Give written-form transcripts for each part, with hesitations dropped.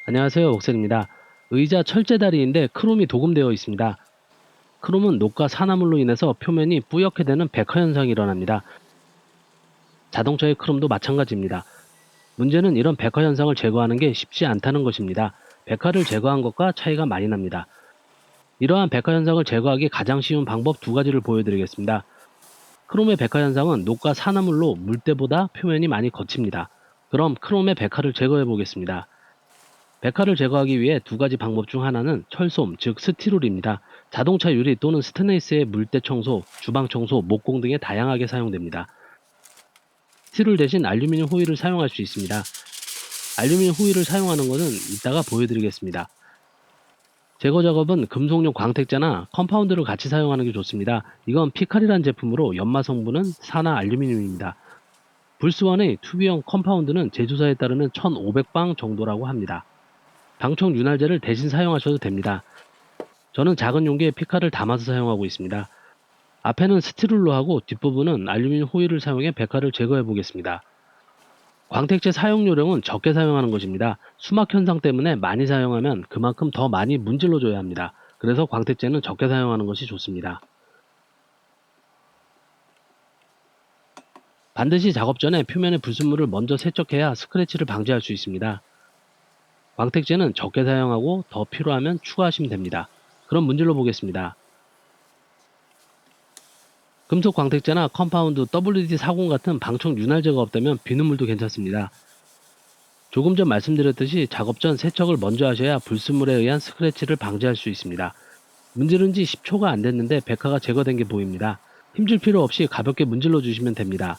안녕하세요, 옥셀입니다. 의자 철제다리인데 크롬이 도금되어 있습니다. 크롬은 녹과 산화물로 인해서 표면이 뿌옇게 되는 백화 현상이 일어납니다. 자동차의 크롬도 마찬가지입니다. 문제는 이런 백화 현상을 제거하는 게 쉽지 않다는 것입니다. 백화를 제거한 것과 차이가 많이 납니다. 이러한 백화 현상을 제거하기 가장 쉬운 방법 두 가지를 보여드리겠습니다. 크롬의 백화 현상은 녹과 산화물로 물때보다 표면이 많이 거칩니다. 그럼 크롬의 백화를 제거해 보겠습니다. 백화를 제거하기 위해 두 가지 방법 중 하나는 철솜, 즉 스티롤입니다. 자동차 유리 또는 스테인리스의 물때 청소, 주방 청소, 목공 등에 다양하게 사용됩니다. 스티롤 대신 알루미늄 호일을 사용할 수 있습니다. 알루미늄 호일을 사용하는 것은 이따가 보여드리겠습니다. 제거 작업은 금속용 광택제나 컴파운드를 같이 사용하는 게 좋습니다. 이건 피칼이라는 제품으로 연마 성분은 산화 알루미늄입니다. 불스원의 투비형 컴파운드는 제조사에 따르면 1500방 정도라고 합니다. 방청 윤활제를 대신 사용하셔도 됩니다. 저는 작은 용기에 피카를 담아서 사용하고 있습니다. 앞에는 스티롤로 하고 뒷부분은 알루미늄 호일을 사용해 백화를 제거해 보겠습니다. 광택제 사용 요령은 적게 사용하는 것입니다. 수막 현상 때문에 많이 사용하면 그만큼 더 많이 문질러 줘야 합니다. 그래서 광택제는 적게 사용하는 것이 좋습니다. 반드시 작업 전에 표면의 불순물을 먼저 세척해야 스크래치를 방지할 수 있습니다. 광택제는 적게 사용하고 더 필요하면 추가하시면 됩니다. 그럼 문질러 보겠습니다. 금속 광택제나 컴파운드, WD-40 같은 방청 윤활제가 없다면 비눗물도 괜찮습니다. 조금 전 말씀드렸듯이 작업 전 세척을 먼저 하셔야 불순물에 의한 스크래치를 방지할 수 있습니다. 문지른 지 10초가 안 됐는데 백화가 제거된 게 보입니다. 힘줄 필요 없이 가볍게 문질러 주시면 됩니다.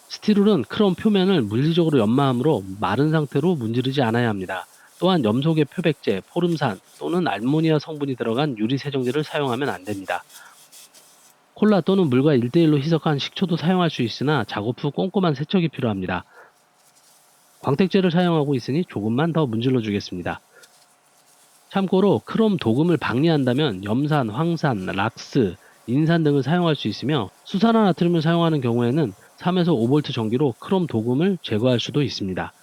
스티롤은 크롬 표면을 물리적으로 연마하므로 마른 상태로 문지르지 않아야 합니다. 또한 염소계 표백제, 포름산 또는 알모니아 성분이 들어간 유리 세정제를 사용하면 안 됩니다. 콜라 또는 물과 1대1로 희석한 식초도 사용할 수 있으나 작업 후 꼼꼼한 세척이 필요합니다. 광택제를 사용하고 있으니 조금만 더 문질러 주겠습니다. 참고로 크롬 도금을 방리한다면 염산, 황산, 락스, 인산 등을 사용할 수 있으며 수산화나트륨을 사용하는 경우에는 3에서 5V 전기로 크롬 도금을 제거할 수도 있습니다.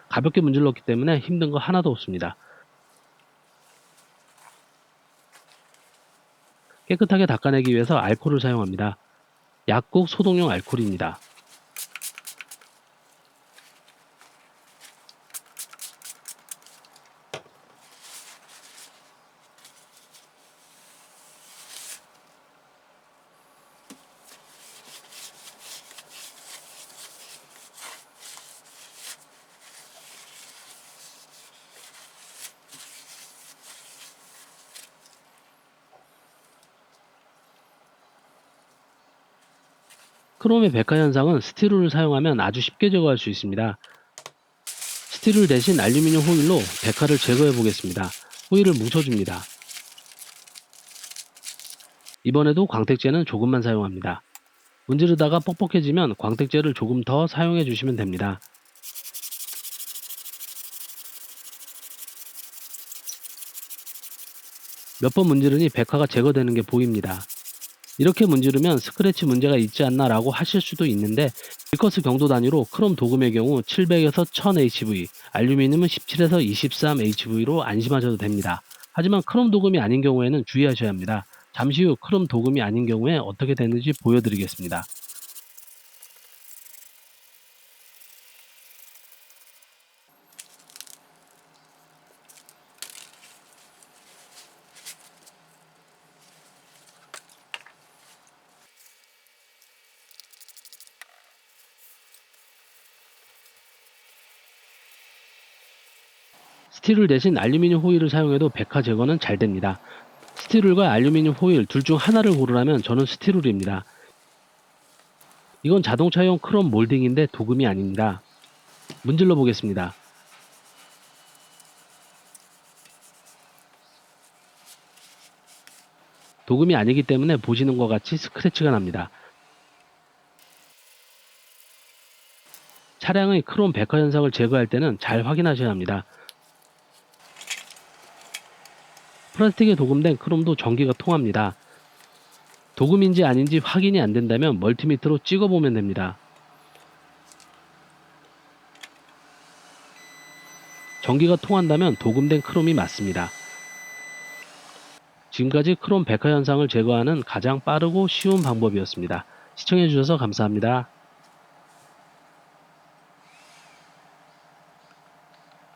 가볍게 문질렀기 때문에 힘든 거 하나도 없습니다. 깨끗하게 닦아내기 위해서 알코올을 사용합니다. 약국 소독용 알코올입니다. 크롬의 백화 현상은 스티롤을 사용하면 아주 쉽게 제거할 수 있습니다. 스티롤 대신 알루미늄 호일로 백화를 제거해 보겠습니다. 호일을 뭉쳐줍니다. 이번에도 광택제는 조금만 사용합니다. 문지르다가 뻑뻑해지면 광택제를 조금 더 사용해 주시면 됩니다. 몇 번 문지르니 백화가 제거되는 게 보입니다. 이렇게 문지르면 스크래치 문제가 있지 않나 라고 하실 수도 있는데 빌커스 경도 단위로 크롬 도금의 경우 700에서 1000HV, 알루미늄은 17에서 23HV로 안심하셔도 됩니다. 하지만 크롬 도금이 아닌 경우에는 주의하셔야 합니다. 잠시 후 크롬 도금이 아닌 경우에 어떻게 되는지 보여드리겠습니다. 스티롤 대신 알루미늄 호일을 사용해도 백화 제거는 잘 됩니다. 스티롤과 알루미늄 호일 둘 중 하나를 고르라면 저는 스티롤입니다. 이건 자동차용 크롬 몰딩인데 도금이 아닙니다. 문질러 보겠습니다. 도금이 아니기 때문에 보시는 것 같이 스크래치가 납니다. 차량의 크롬 백화 현상을 제거할 때는 잘 확인하셔야 합니다. 플라스틱에 도금된 크롬도 전기가 통합니다. 도금인지 아닌지 확인이 안 된다면 멀티미터로 찍어보면 됩니다. 전기가 통한다면 도금된 크롬이 맞습니다. 지금까지 크롬 백화 현상을 제거하는 가장 빠르고 쉬운 방법이었습니다. 시청해주셔서 감사합니다.